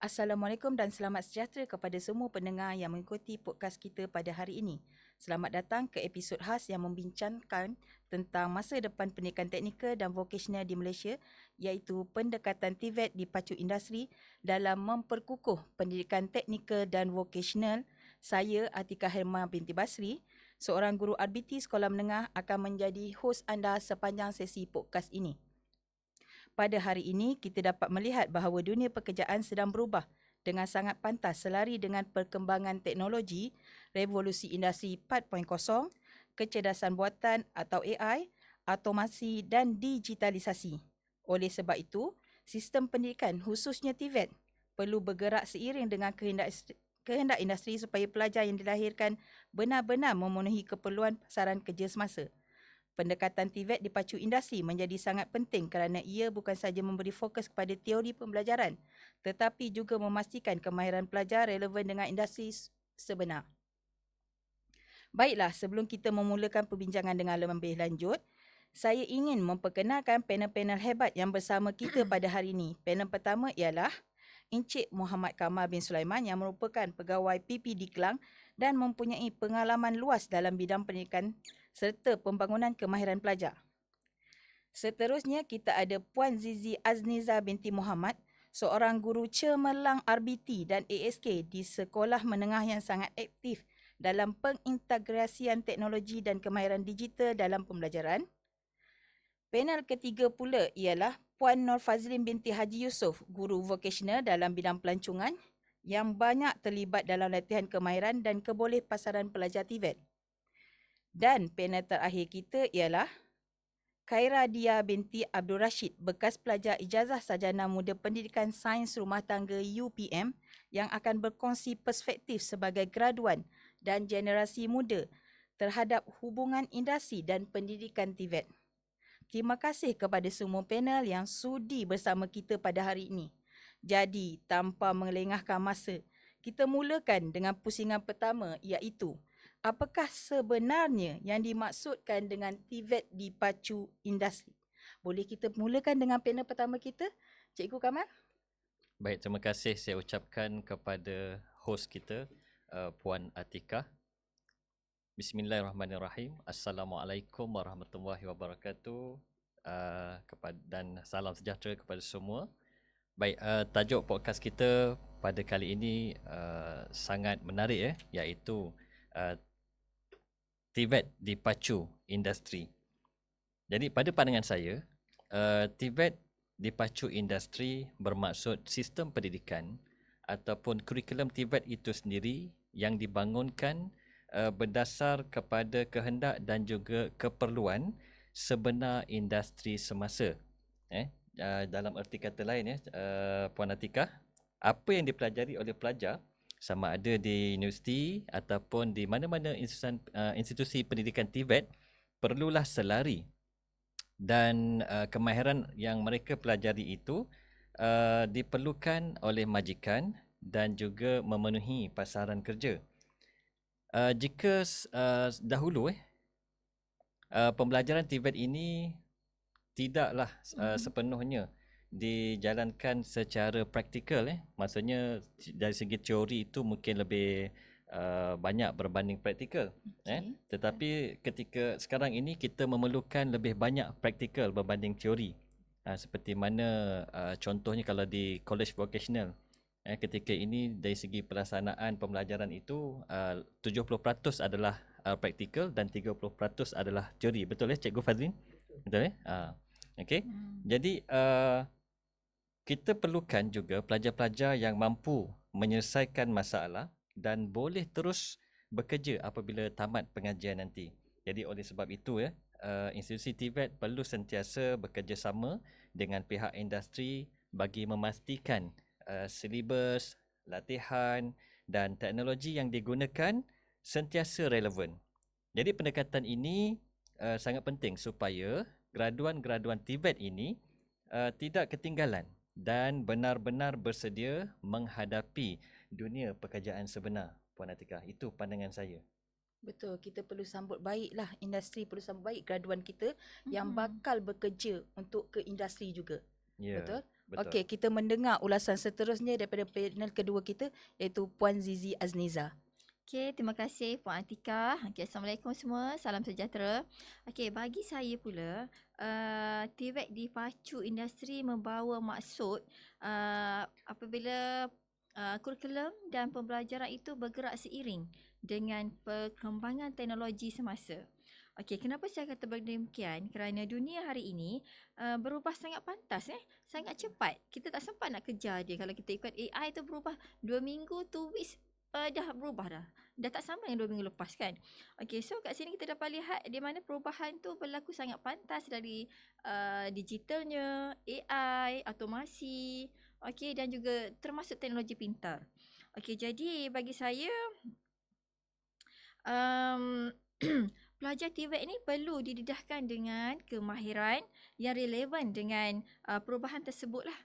Assalamualaikum dan selamat sejahtera kepada semua pendengar yang mengikuti podcast kita pada hari ini. Selamat datang ke episod khas yang membincangkan tentang masa depan pendidikan teknikal dan vokasional di Malaysia, iaitu pendekatan TVET di pacu industri dalam memperkukuh pendidikan teknikal dan vokasional. Saya, Atika Herma binti Basri, seorang guru RBT Sekolah Menengah, akan menjadi hos anda sepanjang sesi podcast ini. Pada hari ini, kita dapat melihat bahawa dunia pekerjaan sedang berubah dengan sangat pantas selari dengan perkembangan teknologi, revolusi industri 4.0, kecerdasan buatan atau AI, automasi dan digitalisasi. Oleh sebab itu, sistem pendidikan khususnya TVET perlu bergerak seiring dengan kehendak industri supaya pelajar yang dilahirkan benar-benar memenuhi keperluan pasaran kerja semasa. Pendekatan TVET di pacu industri menjadi sangat penting kerana ia bukan sahaja memberi fokus kepada teori pembelajaran tetapi juga memastikan kemahiran pelajar relevan dengan industri sebenar. Baiklah, sebelum kita memulakan perbincangan dengan lebih lanjut, saya ingin memperkenalkan panel-panel hebat yang bersama kita pada hari ini. Panel pertama ialah Encik Muhammad Kamal bin Sulaiman yang merupakan pegawai PPD Kelang dan mempunyai pengalaman luas dalam bidang pendidikan serta pembangunan kemahiran pelajar. Seterusnya kita ada Puan Zizi Azniza binti Muhammad, seorang guru cemerlang RBT dan ASK di sekolah menengah yang sangat aktif dalam pengintegrasian teknologi dan kemahiran digital dalam pembelajaran. Panel ketiga pula ialah Puan Nur Fazlin binti Haji Yusof, guru vokasional dalam bidang pelancongan yang banyak terlibat dalam latihan kemahiran dan kebolehpasaran pelajar TVET. Dan panel terakhir kita ialah Khaira Dia binti Abdul Rashid, bekas pelajar ijazah sarjana muda pendidikan sains rumah tangga UPM yang akan berkongsi perspektif sebagai graduan dan generasi muda terhadap hubungan industri dan pendidikan TVET. Terima kasih kepada semua panel yang sudi bersama kita pada hari ini. Jadi, tanpa melengahkan masa, kita mulakan dengan pusingan pertama iaitu apakah sebenarnya yang dimaksudkan dengan TVET di pacu industri? Boleh kita mulakan dengan panel pertama kita, Cikgu Kamal? Baik, terima kasih saya ucapkan kepada hos kita, Puan Atika. Bismillahirrahmanirrahim. Assalamualaikum warahmatullahi wabarakatuh. Dan salam sejahtera kepada semua. Baik, tajuk podcast kita pada kali ini sangat menarik, iaitu TVET di pacu industri. Jadi pada pandangan saya, TVET di pacu industri bermaksud sistem pendidikan ataupun kurikulum TVET itu sendiri yang dibangunkan berdasar kepada kehendak dan juga keperluan sebenar industri semasa. Dalam erti kata lain, Puan Atika, apa yang dipelajari oleh pelajar sama ada di universiti ataupun di mana-mana institusi pendidikan TVET perlulah selari dan kemahiran yang mereka pelajari itu diperlukan oleh majikan dan juga memenuhi pasaran kerja. Jika dahulu pembelajaran TVET ini tidaklah sepenuhnya dijalankan secara praktikal, maksudnya dari segi teori itu mungkin lebih banyak berbanding praktikal. Tetapi ketika sekarang ini kita memerlukan lebih banyak praktikal berbanding teori. Seperti mana contohnya kalau di college vocational, ketika ini dari segi pelaksanaan pembelajaran itu 70% adalah praktikal dan 30% adalah teori. Betul Cikgu Fazlin? Betul Okey. Jadi kita perlukan juga pelajar-pelajar yang mampu menyelesaikan masalah dan boleh terus bekerja apabila tamat pengajian nanti. Jadi oleh sebab itu institusi TVET perlu sentiasa bekerjasama dengan pihak industri bagi memastikan silibus, latihan dan teknologi yang digunakan sentiasa relevan. Jadi pendekatan ini sangat penting supaya graduan-graduan TVET ini tidak ketinggalan dan benar-benar bersedia menghadapi dunia pekerjaan sebenar. Puan Atika, itu pandangan saya. Betul, kita perlu sambut baiklah, industri perlu sambut baik graduan kita yang bakal bekerja untuk ke industri juga. Yeah. Betul? Betul. Okey, kita mendengar ulasan seterusnya daripada panel kedua kita iaitu Puan Zizi Azniza. Okey, terima kasih Puan Atika. Okey, Assalamualaikum semua. Salam sejahtera. Okey, bagi saya pula, TVET di pacu industri membawa maksud apabila kurikulum dan pembelajaran itu bergerak seiring dengan perkembangan teknologi semasa. Okey, kenapa saya kata demikian? Kerana dunia hari ini berubah sangat pantas, sangat cepat. Kita tak sempat nak kejar dia. Kalau kita ikut AI tu berubah 2 minggu, 2 weeks dah berubah dah. Dah tak sama yang 2 minggu lepas kan. Okey, so kat sini kita dapat lihat di mana perubahan tu berlaku sangat pantas dari digitalnya, AI, automasi, okey, dan juga termasuk teknologi pintar. Okey, jadi bagi saya pelajar TVET ni perlu didedahkan dengan kemahiran yang relevan dengan perubahan tersebut lah.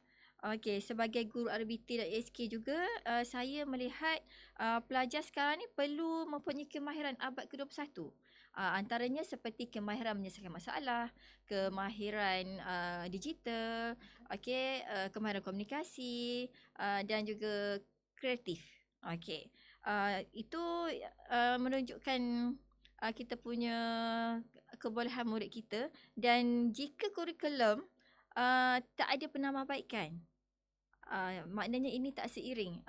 Okey, sebagai guru RBT dan ASK juga, saya melihat pelajar sekarang ni perlu mempunyai kemahiran abad ke-21. Antaranya seperti kemahiran menyelesaikan masalah, kemahiran digital, okey, kemahiran komunikasi dan juga kreatif. Okey. Itu menunjukkan kita punya kebolehan murid kita, dan jika kurikulum tak ada penambahbaikan, maknanya ini tak seiring,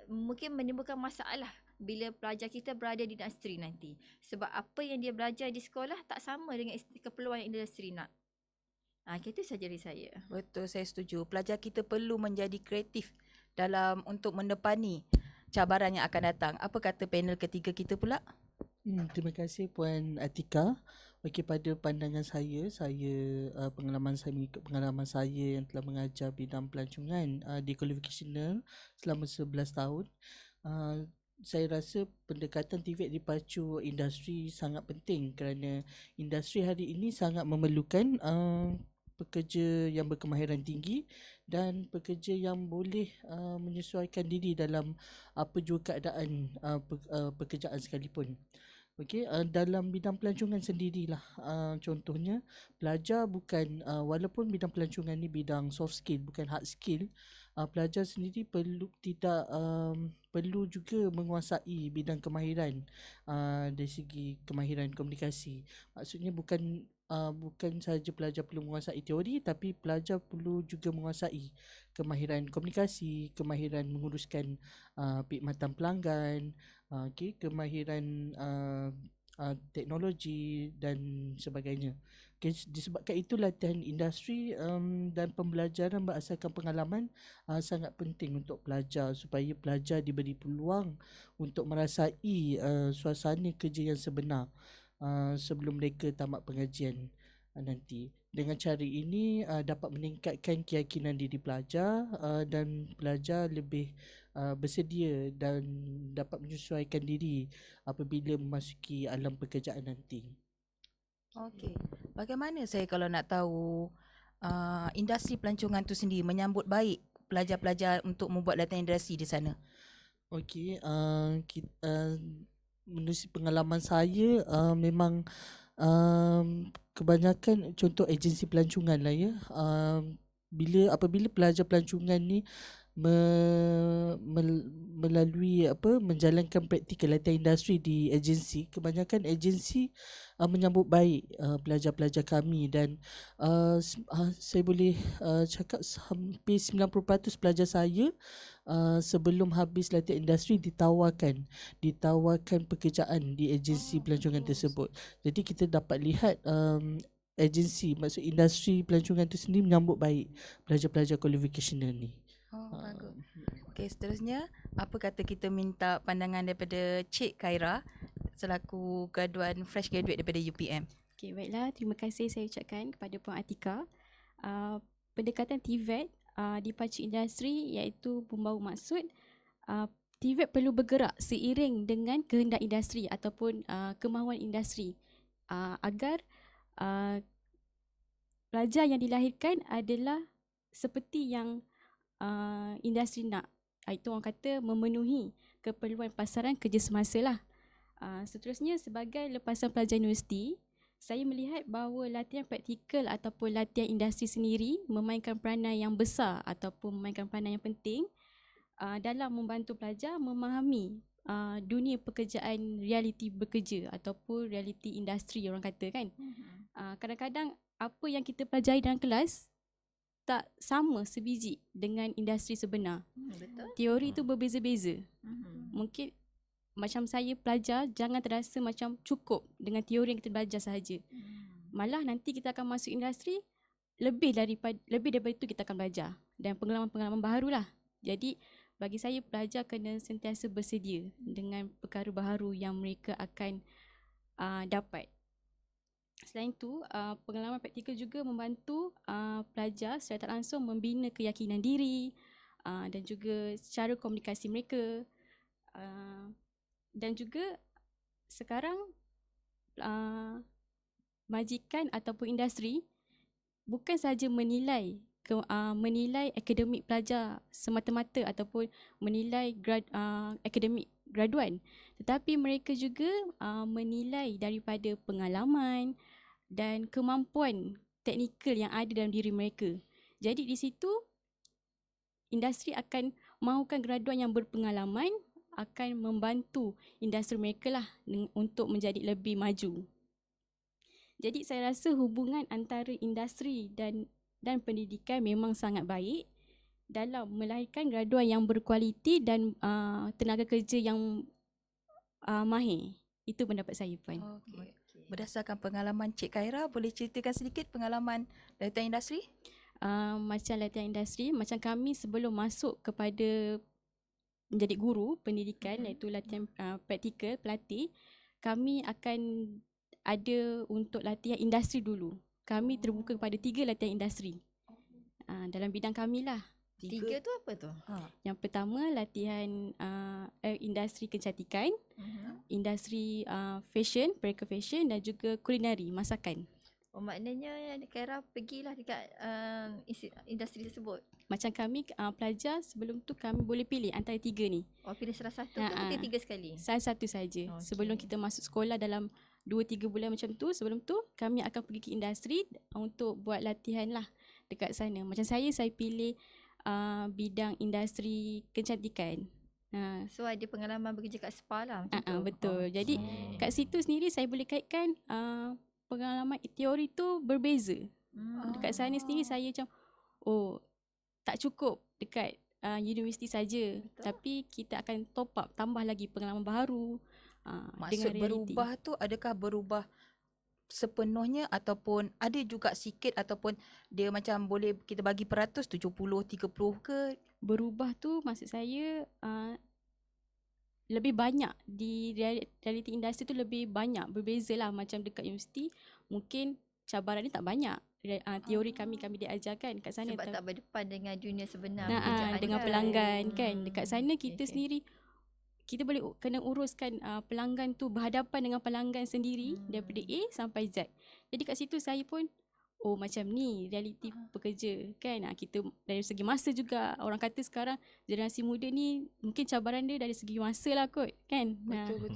mungkin menimbulkan masalah bila pelajar kita berada di industri nanti, sebab apa yang dia belajar di sekolah tak sama dengan keperluan yang industri nak. Itu saja dari saya. Betul, saya setuju. Pelajar kita perlu menjadi kreatif dalam untuk mendepani cabaran yang akan datang. Apa kata panel ketiga kita pula? Terima kasih Puan Atika. Okey, pada pandangan saya pengalaman saya mengikut pengalaman saya yang telah mengajar bidang pelancongan di qualificational selama 11 tahun. Saya rasa pendekatan TVET di pacu industri sangat penting kerana industri hari ini sangat memerlukan pekerja yang berkemahiran tinggi dan pekerja yang boleh menyesuaikan diri dalam apa jua keadaan pekerjaan sekalipun. Okey, dalam bidang pelancongan sendirilah, contohnya pelajar bukan walaupun bidang pelancongan ni bidang soft skill bukan hard skill, pelajar sendiri perlu juga menguasai bidang kemahiran dari segi kemahiran komunikasi. Maksudnya bukan sahaja pelajar perlu menguasai teori, tapi pelajar perlu juga menguasai kemahiran komunikasi, kemahiran menguruskan perkhidmatan pelanggan, kemahiran teknologi dan sebagainya. Disebabkan itu latihan industri dan pembelajaran berdasarkan pengalaman sangat penting untuk pelajar, supaya pelajar diberi peluang untuk merasai suasana kerja yang sebenar sebelum mereka tamat pengajian nanti. Dengan cara ini dapat meningkatkan keyakinan diri pelajar dan pelajar lebih bersedia dan dapat menyesuaikan diri apabila memasuki alam pekerjaan nanti. Okey. Bagaimana saya kalau nak tahu industri pelancongan tu sendiri menyambut baik pelajar-pelajar untuk membuat latihan industri di sana? Okey, menurut pengalaman saya memang kebanyakan contoh agensi pelancongan lah ya. Apabila pelajar pelancongan ni melalui menjalankan praktikal latihan industri di agensi, kebanyakan agensi menyambut baik pelajar-pelajar kami, dan saya boleh cakap hampir 90% pelajar saya sebelum habis latihan industri ditawarkan pekerjaan di agensi pelancongan tersebut. Jadi kita dapat lihat agensi, maksud industri pelancongan itu sendiri menyambut baik pelajar-pelajar qualificational ni. Bagus. Okey, seterusnya apa kata kita minta pandangan daripada Cik Khaira selaku fresh graduate daripada UPM. Okey, baiklah. Terima kasih saya ucapkan kepada Puan Atika. Pendekatan TVET di pacu industri iaitu membawa maksud TVET perlu bergerak seiring dengan kehendak industri ataupun kemahuan industri agar pelajar yang dilahirkan adalah seperti yang industri nak. Itu orang kata memenuhi keperluan pasaran kerja semasa lah. Seterusnya, sebagai lepasan pelajar universiti, saya melihat bahawa latihan praktikal ataupun latihan industri sendiri memainkan peranan yang besar ataupun memainkan peranan yang penting dalam membantu pelajar memahami dunia pekerjaan, realiti bekerja ataupun realiti industri orang kata kan. Kadang-kadang apa yang kita pelajari dalam kelas tak sama sebiji dengan industri sebenar. Betul. Teori tu berbeza-beza. Mungkin macam saya pelajar, jangan terasa macam cukup dengan teori yang kita belajar sahaja. Malah nanti kita akan masuk industri, lebih daripada itu kita akan belajar. Dan pengalaman-pengalaman barulah. Jadi bagi saya pelajar kena sentiasa bersedia dengan perkara baru yang mereka akan dapat. Selain itu, pengalaman praktikal juga membantu pelajar secara tak langsung membina keyakinan diri dan juga cara komunikasi mereka. Dan juga sekarang majikan ataupun industri bukan sahaja menilai akademik pelajar semata-mata ataupun menilai akademik graduan, tetapi mereka juga menilai daripada pengalaman dan kemampuan teknikal yang ada dalam diri mereka. Jadi di situ industri akan mahukan graduan yang berpengalaman, akan membantu industri mereka lah untuk menjadi lebih maju. Jadi saya rasa hubungan antara industri dan pendidikan memang sangat baik dalam melahirkan graduan yang berkualiti dan tenaga kerja yang mahir. Itu pendapat saya, Puan. Okey. Berdasarkan pengalaman Cik Khaira, boleh ceritakan sedikit pengalaman latihan industri? Macam latihan industri, macam kami sebelum masuk kepada menjadi guru pendidikan, iaitu latihan praktikal, pelatih, kami akan ada untuk latihan industri dulu. Kami terbuka kepada 3 latihan industri dalam bidang kami lah. 3 tu apa tu? Yang pertama latihan industri kecantikan, industri fashion, pereka fashion dan juga kulinari, masakan. Oh, maknanya Khaira pergilah dekat industri tersebut. Macam kami pelajar sebelum tu kami boleh pilih antara 3 ni. Oh, pilih salah satu ke mungkin 3 sekali? Salah satu saja. Okey. Sebelum kita masuk sekolah dalam 2-3 bulan macam tu, sebelum tu kami akan pergi ke industri untuk buat latihan lah dekat sana. Macam saya pilih bidang industri kecantikan. So ada pengalaman bekerja kat spa lah macam tu? Betul. Jadi kat situ sendiri saya boleh kaitkan pengalaman teori tu berbeza. Dekat sana sendiri saya macam tak cukup dekat universiti saja, tapi kita akan top up, tambah lagi pengalaman baru dengan Maksud realiti. berubah tu adakah berubah sepenuhnya ataupun ada juga sikit ataupun dia macam boleh kita bagi peratus 70, 30 ke? Berubah tu maksud saya lebih banyak di realiti industri tu, lebih banyak berbeza lah. Macam dekat universiti mungkin cabaran ni tak banyak. Teori kami diajarkan kat sana Sebab tak berdepan dengan dunia sebenar dengan pekerjaan pelanggan kan. Dekat sana kita okey. sendiri kita boleh kena uruskan pelanggan tu, berhadapan dengan pelanggan sendiri daripada A sampai Z. Jadi kat situ saya pun macam ni realiti pekerja kan. Kita dari segi masa juga, orang kata sekarang generasi muda ni mungkin cabaran dia dari segi masa lah kot kan. Betul.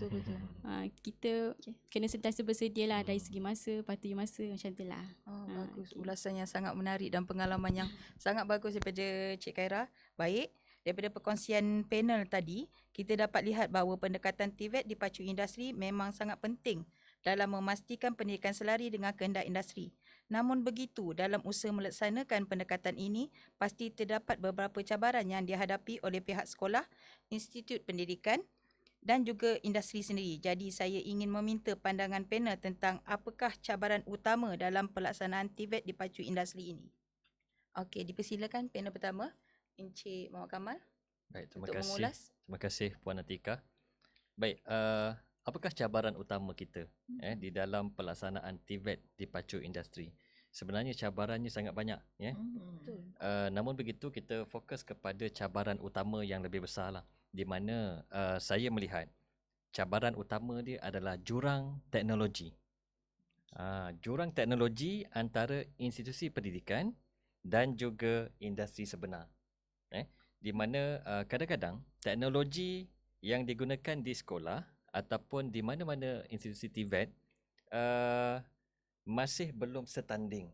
Kita kena sentiasa bersedia lah dari segi masa, patuhi masa, macam tu lah. Bagus. Ulasan yang sangat menarik dan pengalaman yang sangat bagus daripada Cik Khaira. Baik, daripada perkongsian panel tadi, kita dapat lihat bahawa pendekatan TVET di pacu industri memang sangat penting dalam memastikan pendidikan selari dengan kehendak industri. Namun begitu, dalam usaha melaksanakan pendekatan ini, pasti terdapat beberapa cabaran yang dihadapi oleh pihak sekolah, institut pendidikan dan juga industri sendiri. Jadi saya ingin meminta pandangan panel tentang apakah cabaran utama dalam pelaksanaan TVET di pacu industri ini. Okey, dipersilakan panel pertama, Encik Muhammad Kamal. Baik, terima Untuk kasih. mengulas. Terima kasih Puan Atika. Baik, apakah cabaran utama kita di dalam pelaksanaan TVET di pacu industri? Sebenarnya cabarannya sangat banyak ya. Namun begitu kita fokus kepada cabaran utama yang lebih besar lah, di mana saya melihat cabaran utama dia adalah jurang teknologi. Jurang teknologi antara institusi pendidikan dan juga industri sebenar. Di mana kadang-kadang teknologi yang digunakan di sekolah ataupun di mana-mana institusi TVET masih belum setanding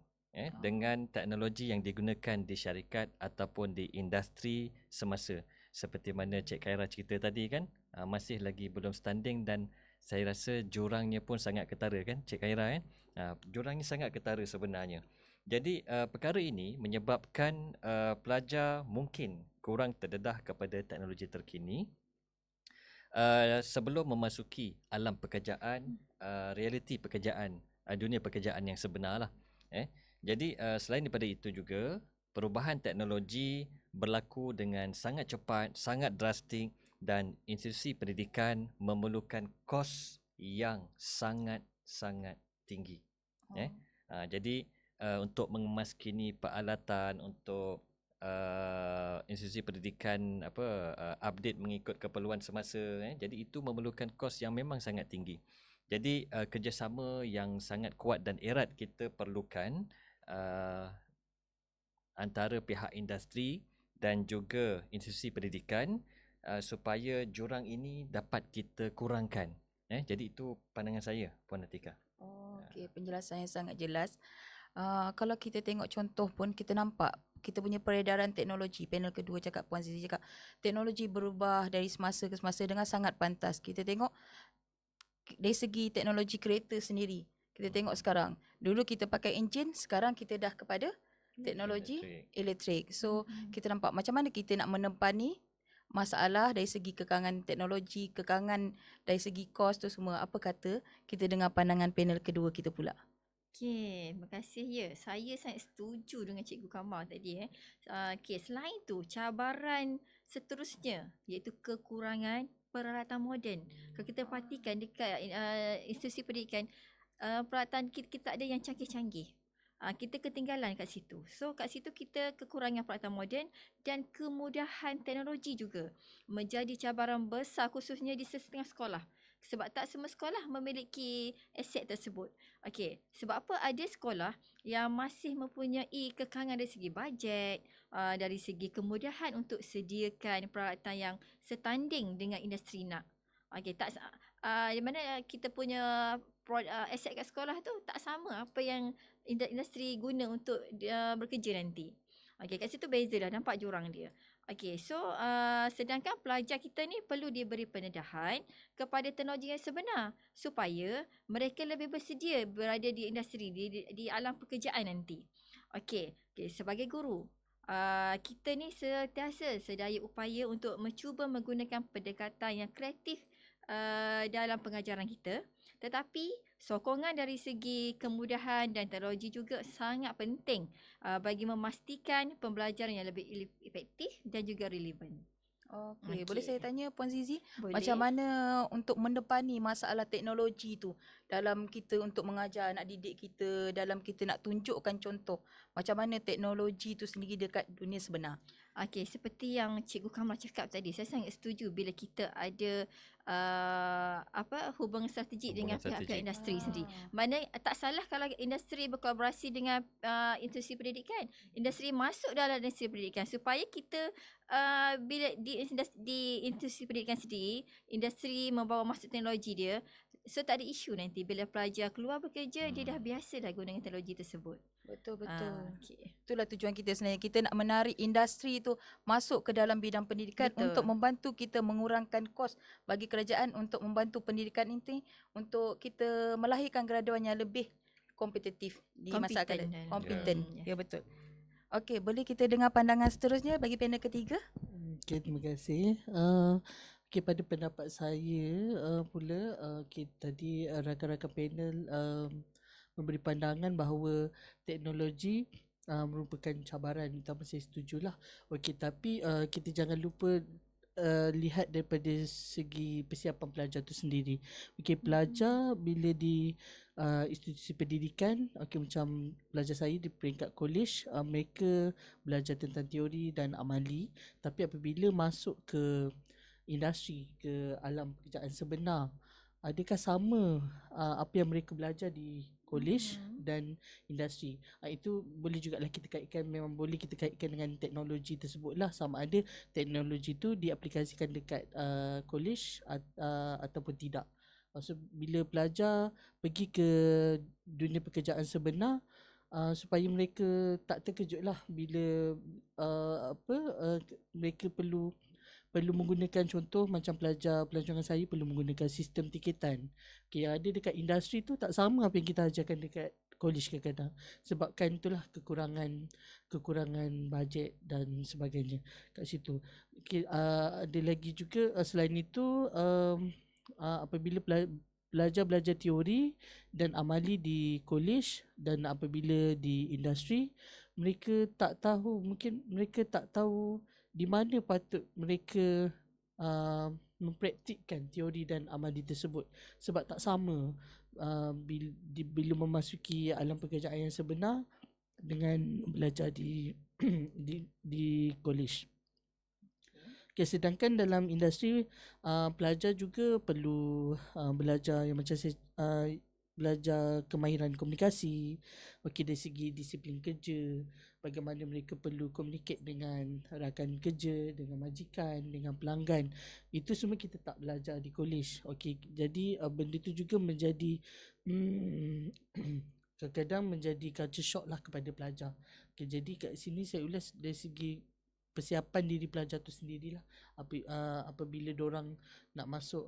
dengan teknologi yang digunakan di syarikat ataupun di industri semasa. Seperti mana Cik Khaira cerita tadi kan, masih lagi belum setanding dan saya rasa jurangnya pun sangat ketara kan Cik Khaira kan. Jurangnya sangat ketara sebenarnya. Jadi perkara ini menyebabkan pelajar mungkin kurang terdedah kepada teknologi terkini sebelum memasuki alam pekerjaan, realiti pekerjaan, dunia pekerjaan yang sebenar lah. Jadi selain daripada itu juga, perubahan teknologi berlaku dengan sangat cepat, sangat drastik dan institusi pendidikan memerlukan kos yang sangat-sangat tinggi. Jadi untuk mengemaskini peralatan untuk institusi pendidikan update mengikut keperluan semasa, jadi itu memerlukan kos yang memang sangat tinggi. Jadi kerjasama yang sangat kuat dan erat kita perlukan antara pihak industri dan juga institusi pendidikan supaya jurang ini dapat kita kurangkan. Jadi itu pandangan saya, Puan Atika. Okey, penjelasan yang sangat jelas. Kalau kita tengok contoh pun kita nampak kita punya peredaran teknologi. Panel kedua cakap, Puan Zizi cakap, teknologi berubah dari semasa ke semasa dengan sangat pantas. Kita tengok dari segi teknologi kereta sendiri. Kita tengok sekarang. Dulu kita pakai enjin, sekarang kita dah kepada teknologi elektrik. So, kita nampak macam mana kita nak menempani masalah dari segi kekangan teknologi, kekangan dari segi kos tu semua. Apa kata kita dengar pandangan panel kedua kita pula. Okey, terima kasih ya. Saya sangat setuju dengan Cikgu Kamal tadi. Okey, selain tu cabaran seterusnya iaitu kekurangan peralatan moden. Kalau kita perhatikan dekat institusi pendidikan, peralatan kita ada yang canggih-canggih. Kita ketinggalan kat situ. So kat situ kita kekurangan peralatan moden dan kemudahan teknologi juga menjadi cabaran besar khususnya di setengah sekolah. Sebab tak semua sekolah memiliki aset tersebut. Okey, sebab apa ada sekolah yang masih mempunyai kekangan dari segi bajet, dari segi kemudahan untuk sediakan peralatan yang setanding dengan industri nak. Okey, tak di mana kita punya aset kat sekolah tu tak sama apa yang industri guna untuk bekerja nanti. Okey, kat situ beza dah, nampak jurang dia. Okey, so sedangkan pelajar kita ni perlu diberi pendedahan kepada teknologi yang sebenar supaya mereka lebih bersedia berada di industri, di alam pekerjaan nanti. Okey, sebagai guru, kita ni sentiasa sedaya upaya untuk mencuba menggunakan pendekatan yang kreatif dalam pengajaran kita. Tetapi sokongan dari segi kemudahan dan teknologi juga sangat penting bagi memastikan pembelajaran yang lebih efektif dan juga relevan. Okey, boleh saya tanya Puan Zizi, Boleh. macam mana untuk mendepani masalah teknologi tu dalam kita untuk mengajar anak didik kita, dalam kita nak tunjukkan contoh macam mana teknologi tu sendiri dekat dunia sebenar? Okey, seperti yang Cikgu Kamal cakap tadi, saya sangat setuju bila kita ada hubungan strategik dengan pihak-pihak industri sendiri. Mana tak salah kalau industri berkolaborasi dengan institusi pendidikan. Industri masuk dalam industri pendidikan supaya kita bila di institusi pendidikan sendiri, industri membawa masuk teknologi dia, so tak ada isu nanti bila pelajar keluar bekerja dia dah biasa dah gunakan teknologi tersebut. Betul. Okay. Itulah tujuan kita sebenarnya. Kita nak menarik industri itu masuk ke dalam bidang pendidikan. Betul. Untuk membantu kita mengurangkan kos bagi kerajaan untuk membantu pendidikan ini untuk kita melahirkan graduan yang lebih kompetitif di masa akan datang. Kompeten. Ya, betul. Okey, boleh kita dengar pandangan seterusnya bagi panel ketiga? Okey, terima kasih. Okey, pada pendapat saya pula, tadi rakan-rakan panel memberi pandangan bahawa teknologi merupakan cabaran. Utama saya setujulah. Okey, tapi kita jangan lupa lihat daripada segi persiapan pelajar tu sendiri. Okey, pelajar bila di institusi pendidikan, okey, macam pelajar saya di peringkat college, mereka belajar tentang teori dan amali, tapi apabila masuk ke industri, ke alam pekerjaan sebenar, adakah sama apa yang mereka belajar di college dan industri? Itu boleh jugalah kita kaitkan, memang boleh kita kaitkan dengan teknologi tersebut lah, sama ada teknologi tu diaplikasikan dekat college ataupun tidak. Maksud bila pelajar pergi ke dunia pekerjaan sebenar, supaya mereka tak terkejut lah bila mereka perlu menggunakan, contoh macam pelajar pelancongan saya perlu menggunakan sistem tiketan. Okay, yang ada dekat industri tu tak sama apa yang kita ajarkan dekat college kadang-kadang. Sebabkan itulah kekurangan bajet dan sebagainya kat situ. Okay, ada lagi juga selain itu, apabila pelajar belajar teori dan amali di college dan apabila di industri, mereka tak tahu di mana patut mereka mempraktikkan teori dan amali tersebut, sebab tak sama bila memasuki alam pekerjaan yang sebenar dengan belajar di di college. Okay, sedangkan dalam industri, pelajar juga perlu belajar yang macam saya belajar kemahiran komunikasi, dari segi disiplin kerja, bagaimana mereka perlu communicate dengan rakan kerja, dengan majikan, dengan pelanggan. Itu semua kita tak belajar di college. Jadi benda tu juga menjadi kadang-kadang menjadi culture shock lah kepada pelajar. Jadi kat sini saya ulas dari segi persiapan diri pelajar tu sendirilah, apabila dorang nak masuk,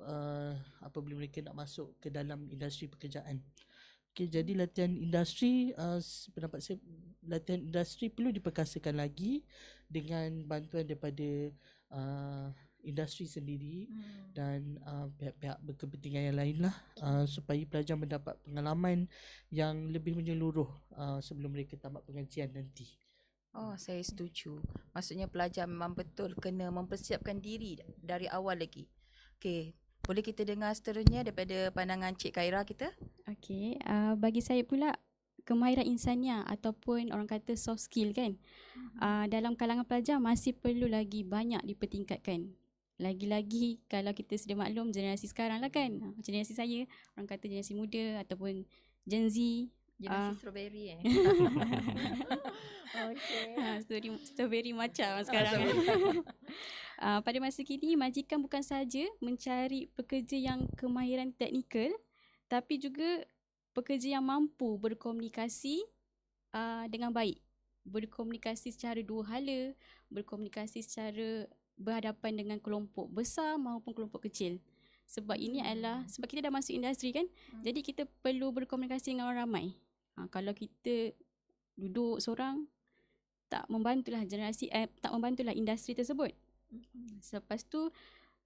apabila mereka nak masuk ke dalam industri pekerjaan. Jadi latihan industri, pendapat saya, latihan industri perlu diperkasakan lagi dengan bantuan daripada industri sendiri dan pihak-pihak berkepentingan yang lain lah, supaya pelajar mendapat pengalaman yang lebih menyeluruh sebelum mereka tamat pengajian nanti. Saya setuju. Maksudnya pelajar memang betul kena mempersiapkan diri dari awal lagi. Okey, boleh kita dengar seterusnya daripada pandangan Cik Khaira kita? Okey, bagi saya pula kemahiran insaniah ataupun orang kata soft skill kan, dalam kalangan pelajar masih perlu lagi banyak dipertingkatkan. Lagi-lagi kalau kita sedia maklum generasi sekarang lah kan, macam generasi saya, orang kata generasi muda ataupun Gen Z. Generasi strawberry Strawberry macam sekarang. Pada masa kini, majikan bukan sahaja mencari pekerja yang kemahiran teknikal, tapi juga pekerja yang mampu berkomunikasi dengan baik. Berkomunikasi secara dua hala, berkomunikasi secara berhadapan dengan kelompok besar maupun kelompok kecil. Sebab ini adalah, sebab kita dah masuk industri kan, jadi kita perlu berkomunikasi dengan orang ramai. Kalau kita duduk seorang, tak membantulah tak membantulah industri tersebut. Selepas tu,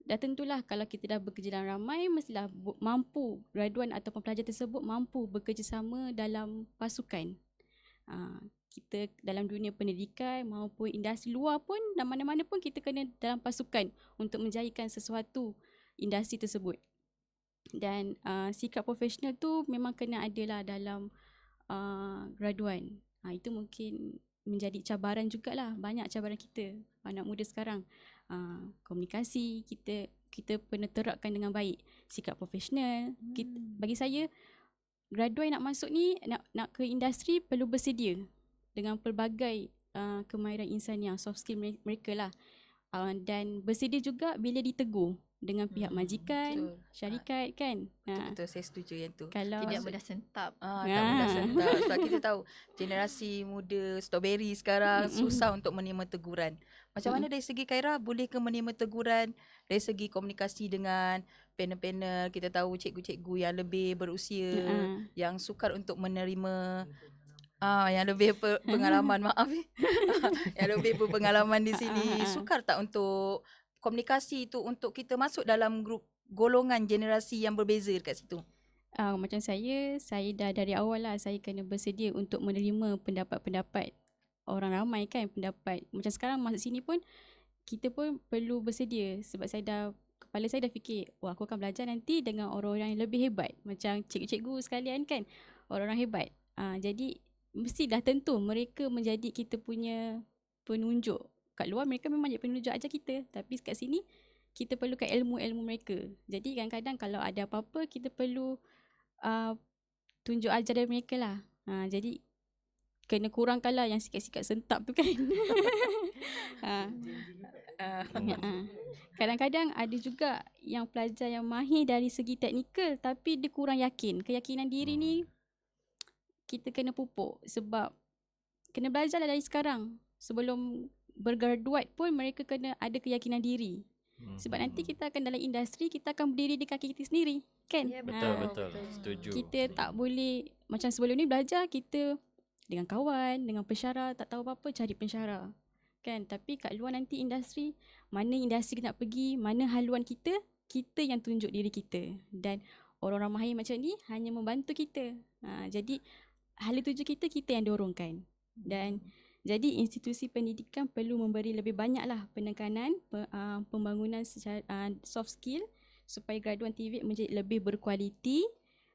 dah tentulah kalau kita dah bekerja dalam ramai, mestilah mampu, graduan ataupun pelajar tersebut mampu bekerjasama dalam pasukan. Kita dalam dunia pendidikan maupun industri luar pun, dan mana-mana pun kita kena dalam pasukan untuk menjayakan sesuatu industri tersebut. Dan sikap profesional tu memang kena adalah dalam graduan. Itu mungkin menjadi cabaran jugalah, banyak cabaran kita anak muda sekarang. Komunikasi kita kena terapkan dengan baik, sikap profesional. Bagi saya, graduan nak masuk ni, nak ke industri perlu bersedia dengan pelbagai kemahiran insaniah, soft skill mereka lah. Dan bersedia juga bila ditegur dengan pihak majikan, betul. syarikat kan. Betul, saya setuju yang tu. Kalau tidak mudah sentap. Tak mudah sentap. Sebab kita tahu generasi muda strawberry sekarang susah untuk menerima teguran. Macam mana dari segi Khaira, boleh ke menerima teguran dari segi komunikasi dengan panel-panel? Kita tahu cikgu-cikgu yang lebih berusia, yang sukar untuk menerima, yang lebih pengalaman, maaf yang lebih berpengalaman di sini, sukar tak untuk komunikasi tu untuk kita masuk dalam grup golongan generasi yang berbeza dekat situ? Macam saya dah dari awal lah, saya kena bersedia untuk menerima pendapat-pendapat orang ramai kan, pendapat. Macam sekarang masuk sini pun, kita pun perlu bersedia sebab kepala saya dah fikir, aku akan belajar nanti dengan orang-orang yang lebih hebat. Macam cikgu-cikgu sekalian kan, orang-orang hebat. Jadi, mesti dah tentu mereka menjadi kita punya penunjuk. Kat luar mereka memang jadi penunjuk ajar kita, tapi kat sini kita perlukan ilmu-ilmu mereka. Jadi kadang-kadang kalau ada apa-apa, kita perlu tunjuk ajar dari mereka lah. Jadi kena kurangkanlah yang sikap-sikap sentap tu kan. kadang-kadang ada juga yang pelajar yang mahir dari segi teknikal tapi dia kurang yakin. Keyakinan diri ni kita kena pupuk sebab kena belajar lah dari sekarang. Sebelum bergraduate pun mereka kena ada keyakinan diri. Sebab nanti kita akan dalam industri, kita akan berdiri di kaki kita sendiri. Kan? Ya, Betul. Setuju. Kita tak boleh, macam sebelum ni belajar, kita dengan kawan, dengan pensyarah, tak tahu apa-apa, cari pensyarah. Kan? Tapi kat luar nanti industri, mana industri nak pergi, mana haluan kita yang tunjuk diri kita. Dan orang-orang mahir macam ni hanya membantu kita. Jadi, hala tuju kita yang dorongkan. Dan jadi institusi pendidikan perlu memberi lebih banyaklah penekanan pembangunan secara soft skill supaya graduan TVET menjadi lebih berkualiti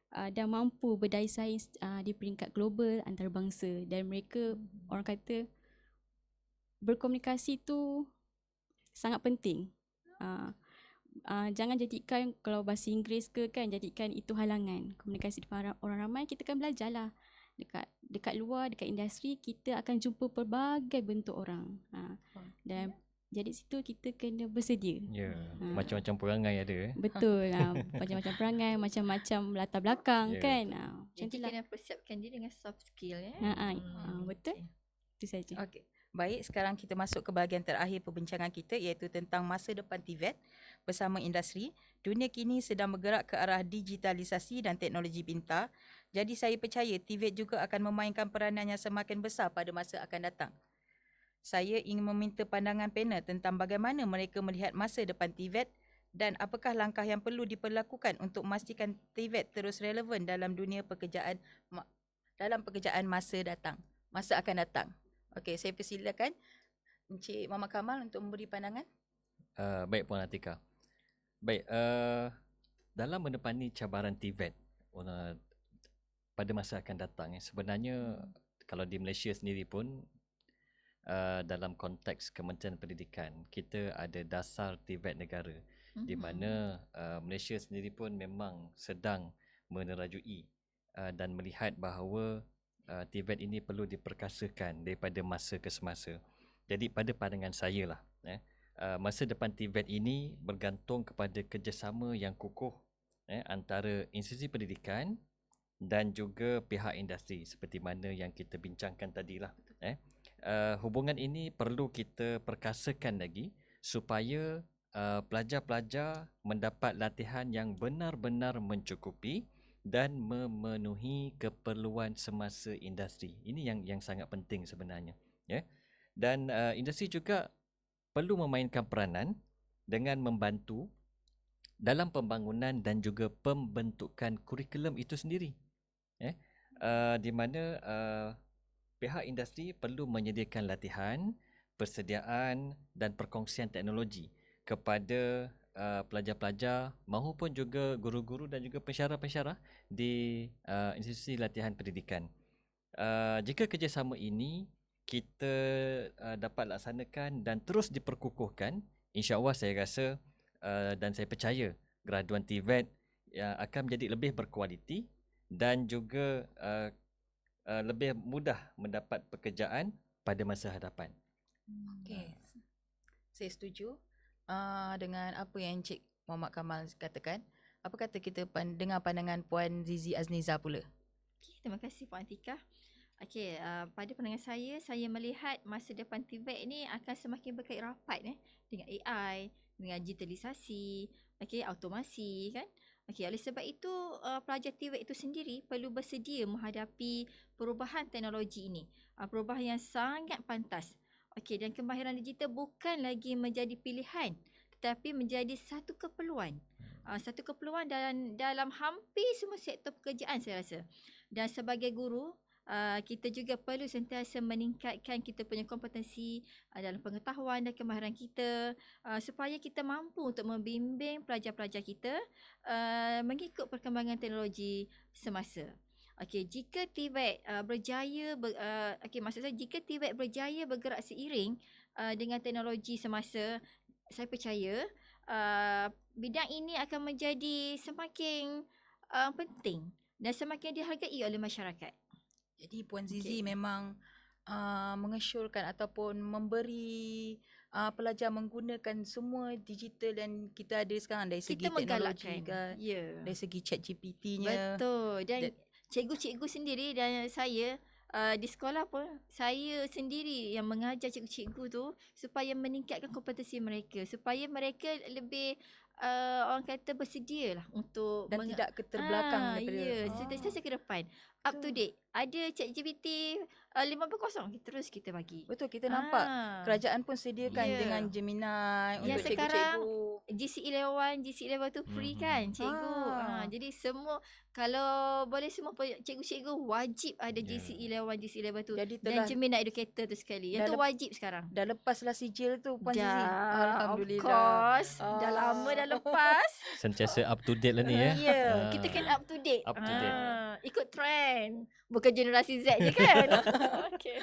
dan mampu berdaya saing di peringkat global antarabangsa, dan mereka orang kata berkomunikasi tu sangat penting. Jangan jadikan kalau bahasa Inggeris ke kan, jadikan itu halangan. Komunikasi depan orang ramai, kita kan belajarlah. Dekat luar, dekat industri, kita akan jumpa pelbagai bentuk orang. Dan jadi situ kita kena bersedia. Ya, macam-macam perangai ada. Betul. Macam-macam perangai, macam-macam latar belakang Ya. kan. Macam Jadi tu lah. kena persiapkan diri dengan soft skill ya. Betul. Itu saja. Okey. Baik, sekarang kita masuk ke bahagian terakhir perbincangan kita, iaitu tentang masa depan TVET bersama industri. Dunia kini sedang bergerak ke arah digitalisasi dan teknologi pintar. Jadi saya percaya TVET juga akan memainkan peranan yang semakin besar pada masa akan datang. Saya ingin meminta pandangan panel tentang bagaimana mereka melihat masa depan TVET dan apakah langkah yang perlu diperlakukan untuk memastikan TVET terus relevan dalam dunia pekerjaan masa akan datang. Okey, saya persilakan Encik Muhammad Kamal untuk memberi pandangan. Baik Puan Atika. Baik, dalam menepani cabaran TVET pada masa akan datang, sebenarnya kalau di Malaysia sendiri pun dalam konteks Kementerian Pendidikan, kita ada dasar TVET negara di mana Malaysia sendiri pun memang sedang menerajui dan melihat bahawa TVET ini perlu diperkasakan daripada masa ke semasa. Jadi pada pandangan saya lah, masa depan TVET ini bergantung kepada kerjasama yang kukuh antara institusi pendidikan dan juga pihak industri seperti mana yang kita bincangkan tadilah. Hubungan ini perlu kita perkasakan lagi supaya pelajar-pelajar mendapat latihan yang benar-benar mencukupi dan memenuhi keperluan semasa industri. Ini yang sangat penting sebenarnya. Dan industri juga perlu memainkan peranan dengan membantu dalam pembangunan dan juga pembentukan kurikulum itu sendiri. Di mana pihak industri perlu menyediakan latihan, persediaan dan perkongsian teknologi kepada pelajar-pelajar maupun juga guru-guru dan juga pensyarah-pensyarah di institusi latihan pendidikan. Jika kerjasama ini kita dapat laksanakan dan terus diperkukuhkan, insya-Allah saya rasa dan saya percaya graduan TVET akan menjadi lebih berkualiti dan juga lebih mudah mendapat pekerjaan pada masa hadapan. Okey. Saya setuju dengan apa yang Encik Muhammad Kamal katakan. Apa kata kita dengan pandangan Puan Zizi Azniza pula? Okay, terima kasih Puan Atika. Okey, pada pandangan saya melihat masa depan TVET ni akan semakin berkait rapat dengan AI, dengan digitalisasi, automasi kan. Okey, oleh sebab itu pelajar TVET itu sendiri perlu bersedia menghadapi perubahan teknologi ini. Perubahan yang sangat pantas. Okey, dan kemahiran digital bukan lagi menjadi pilihan tetapi menjadi satu keperluan. Satu keperluan dalam hampir semua sektor pekerjaan saya rasa. Dan sebagai guru, kita juga perlu sentiasa meningkatkan kita punya kompetensi dalam pengetahuan dan kemahiran kita supaya kita mampu untuk membimbing pelajar-pelajar kita mengikut perkembangan teknologi semasa. Okey, jika TVET jika TVET berjaya bergerak seiring dengan teknologi semasa, saya percaya bidang ini akan menjadi semakin penting dan semakin dihargai oleh masyarakat. Jadi Puan Zizi memang mengesyorkan ataupun memberi pelajar menggunakan semua digital yang kita ada sekarang dari segi Kita teknologi menggalakkan. kan, dari segi chat GPT-nya. Betul. Dan Dan- cikgu-cikgu sendiri dan saya di sekolah pun saya sendiri yang mengajar cikgu-cikgu tu supaya meningkatkan kompetensi mereka, supaya mereka lebih orang kata bersedia lah untuk Dan tidak keterbelakang daripada ya, sentiasa ke depan, up to date. Ada ChatGPT 5.0 terus kita bagi. Betul, kita nampak kerajaan pun sediakan Ya. dengan Gemini Yang untuk sekarang cikgu-cikgu. GC11, GC11 tu free kan cikgu. Jadi semua kalau boleh semua cikgu-cikgu wajib ada GC11, GC11 tu. Jadi Dan telah Gemini Educator tu sekali. Yang dah tu wajib sekarang. dah lepaslah sijil tu Puan Zizi. Dah, Alhamdulillah. of course. Dah lama dah lepas. Sentiasa up to date lah ni ya. Ya, Ah. kita kena up to date. Up to date. Ikut trend. Bukan generasi Z je kan. Okay.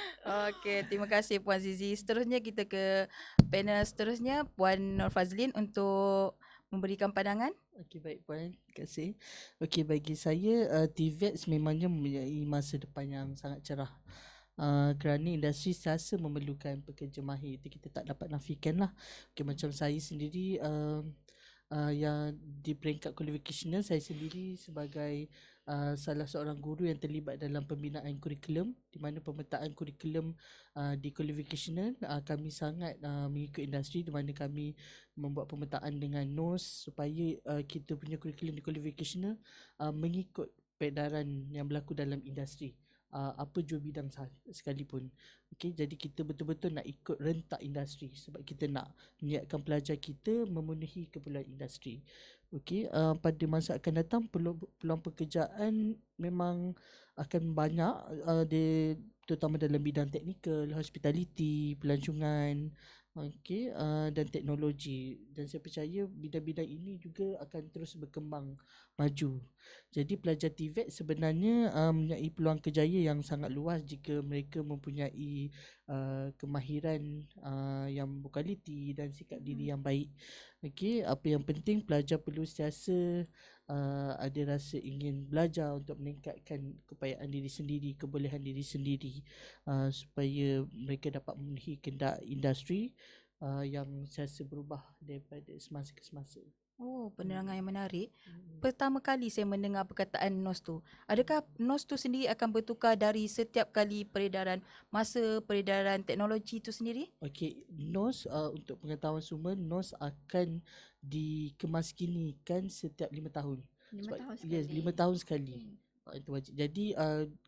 Okey, terima kasih Puan Zizi. Seterusnya kita ke panel seterusnya Puan Nur Fazlin untuk memberikan pandangan. Okey, baik Puan. Terima kasih. Okey, bagi saya TVET sememangnya mempunyai masa depan yang sangat cerah. Kerana industri sentiasa memerlukan pekerja mahir. Itu kita tak dapat nafikan lah. Okay, macam saya sendiri yang di peringkat qualificational, saya sendiri sebagai salah seorang guru yang terlibat dalam pembinaan kurikulum, di mana pemetaan kurikulum di qualificational kami sangat mengikut industri, di mana kami membuat pemetaan dengan NOS supaya kita punya kurikulum di qualificational mengikut peredaran yang berlaku dalam industri. Apa jua bidang sekalipun. Okey, jadi kita betul-betul nak ikut rentak industri sebab kita nak menyiapkan pelajar kita memenuhi keperluan industri. Okey, pada masa akan datang peluang pekerjaan memang akan banyak terutama dalam bidang teknikal, hospitality, pelancongan, okey, dan teknologi. Dan saya percaya bidang-bidang ini juga akan terus berkembang maju. Jadi pelajar TVET sebenarnya mempunyai peluang kerjaya yang sangat luas jika mereka mempunyai kemahiran yang berkualiti dan sikap diri yang baik. Okey, apa yang penting pelajar perlu sentiasa ada rasa ingin belajar untuk meningkatkan keupayaan diri sendiri, kebolehan diri sendiri, supaya mereka dapat memenuhi kehendak industri yang sentiasa berubah daripada semasa ke semasa. Oh, penerangan yang menarik. Pertama kali saya mendengar perkataan NOS tu. Adakah NOS tu sendiri akan bertukar dari setiap kali peredaran masa peredaran teknologi tu sendiri? Okey, NOS untuk pengetahuan semua, NOS akan dikemaskinikan setiap 5 tahun. 5 tahun sekali. Yes, 5 tahun sekali. Itu wajib. Jadi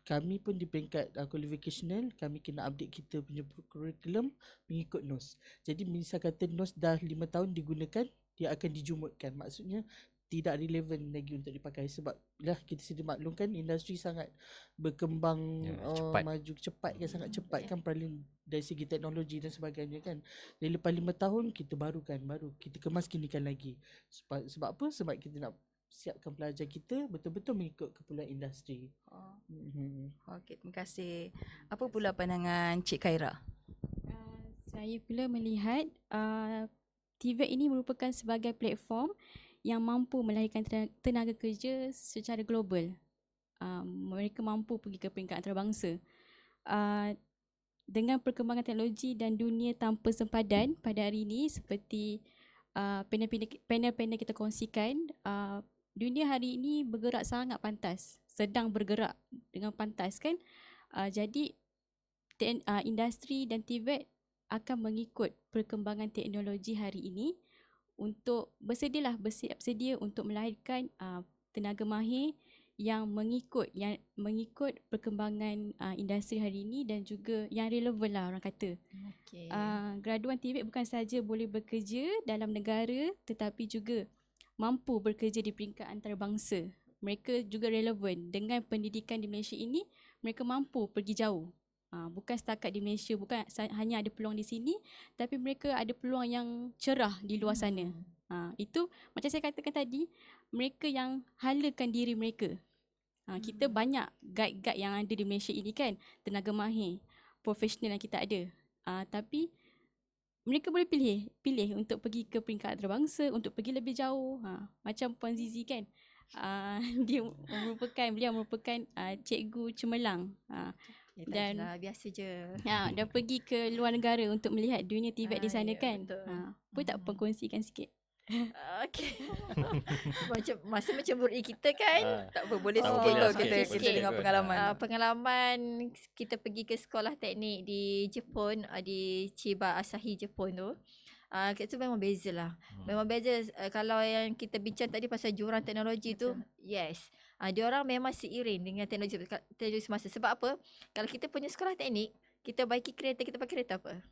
kami pun di peringkat qualificational, kami kena update kita punya kurikulum mengikut NOS. Jadi misal kata NOS dah 5 tahun digunakan, dia akan dijumutkan. Maksudnya tidak relevan lagi untuk dipakai sebab lah kita sedia maklumkan industri sangat berkembang cepat. maju cepat kan, sangat cepat kan, paling dari segi teknologi dan sebagainya kan. Jadi lepas 5 tahun kita baru kita kemaskinikan lagi. Sebab apa? Sebab kita nak siapkan pelajar kita betul-betul mengikut keperluan industri. Okey, terima kasih. Apa pula pandangan Cik Khaira? Saya pula melihat TVET ini merupakan sebagai platform yang mampu melahirkan tenaga kerja secara global. Mereka mampu pergi ke peringkat antarabangsa. Dengan perkembangan teknologi dan dunia tanpa sempadan pada hari ini, seperti panel-panel kita kongsikan, dunia hari ini bergerak sangat pantas, sedang bergerak dengan pantas kan. Jadi industri dan TVET akan mengikut perkembangan teknologi hari ini untuk bersiap sedia untuk melahirkan tenaga mahir yang mengikut perkembangan industri hari ini dan juga yang relevan lah orang kata. Okay. Graduan TVET bukan sahaja boleh bekerja dalam negara tetapi juga mampu bekerja di peringkat antarabangsa. Mereka juga relevan dengan pendidikan di Malaysia ini, mereka mampu pergi jauh. Bukan setakat di Malaysia, bukan hanya ada peluang di sini, tapi mereka ada peluang yang cerah di luar sana. Itu macam saya katakan tadi, mereka yang halakan diri mereka. Kita banyak guide-guide yang ada di Malaysia ini kan, tenaga mahir, profesional yang kita ada. Tapi mereka boleh pilih untuk pergi ke peringkat antarabangsa, untuk pergi lebih jauh. Macam Puan Zizi kan, beliau merupakan cikgu cemerlang. Tak Dan adalah, biasa je. dan pergi ke luar negara untuk melihat dunia TVET di sana Ya, kan. betul. Boleh tak kongsikan sikit? Okey. Macam burik kita kan. Tak apa, boleh Sama sikit boleh tau sikit, kita, boleh kita sikit dengar kot. pengalaman. Pengalaman kita pergi ke sekolah teknik di Jepun, di Chiba Asahi Jepun tu. Itu memang beza lah. Memang beza kalau yang kita bincang tadi pasal jurang teknologi tu, yes. Dia orang memang seiring dengan teknologi semasa. Sebab apa? Kalau kita punya sekolah teknik, kita baiki kereta, kita pakai kereta apa?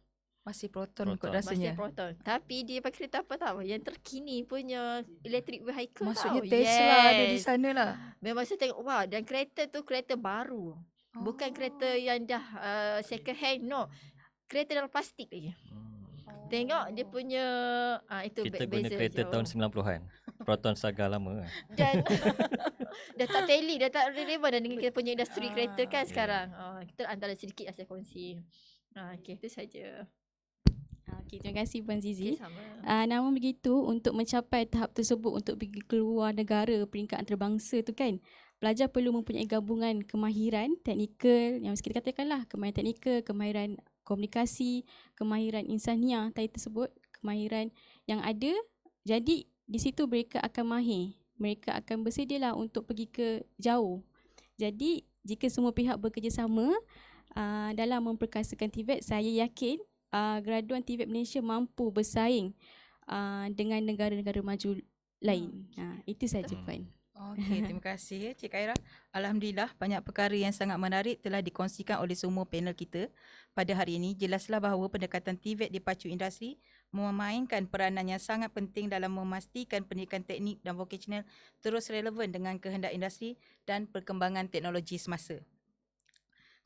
Masih proton kot Proton. Masih rasanya. proton. Tapi dia pakai kereta apa tahu? Yang terkini punya electric vehicle Maksudnya tau. Tesla ada di Yes. sana lah. Memang saya tengok, wah, dan kereta tu kereta baru. Bukan kereta yang dah second hand, no. Kereta dalam plastik lagi. Tengok dia punya itu Kita guna beza kereta jauh. tahun 90-an. Proton Saga lama kan. Dan dah tak tally, dah tak relevan dah dengan kita punya industri kereta kan Yeah. sekarang. Kita antara sedikit saya kongsi. Okey, itu saja. Okey, terima kasih Puan Okey, Zizi. sama. Namun begitu, untuk mencapai tahap tersebut untuk pergi keluar negara peringkat antarabangsa tu kan, pelajar perlu mempunyai gabungan kemahiran teknikal, yang kita katakanlah kemahiran teknikal, kemahiran komunikasi, kemahiran insaniah tadi tersebut, kemahiran yang ada. Jadi di situ mereka akan mahir, mereka akan bersedialah untuk pergi ke jauh. Jadi jika semua pihak bekerjasama dalam memperkasakan TVET, saya yakin graduan TVET Malaysia mampu bersaing dengan negara-negara maju lain. Itu saja Puan. Okey, terima kasih Cik Khairah. Alhamdulillah, banyak perkara yang sangat menarik telah dikongsikan oleh semua panel kita pada hari ini. Jelaslah bahawa pendekatan TVET di pacu industri memainkan peranan yang sangat penting dalam memastikan pendidikan teknik dan vocational terus relevan dengan kehendak industri dan perkembangan teknologi semasa.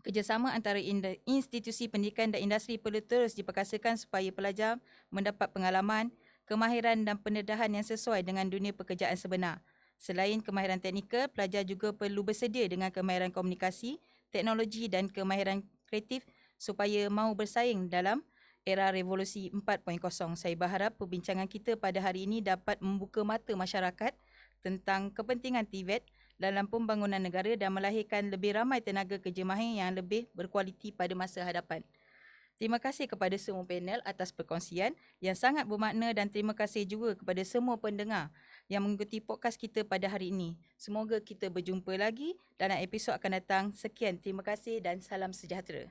Kerjasama antara institusi pendidikan dan industri perlu terus diperkasakan supaya pelajar mendapat pengalaman, kemahiran dan pendedahan yang sesuai dengan dunia pekerjaan sebenar. Selain kemahiran teknikal, pelajar juga perlu bersedia dengan kemahiran komunikasi, teknologi dan kemahiran kreatif supaya mahu bersaing dalam era revolusi 4.0. Saya berharap perbincangan kita pada hari ini dapat membuka mata masyarakat tentang kepentingan TVET dalam pembangunan negara dan melahirkan lebih ramai tenaga kerja mahir yang lebih berkualiti pada masa hadapan. Terima kasih kepada semua panel atas perkongsian yang sangat bermakna dan terima kasih juga kepada semua pendengar yang mengikuti podcast kita pada hari ini. Semoga kita berjumpa lagi dalam episod akan datang. Sekian, terima kasih dan salam sejahtera.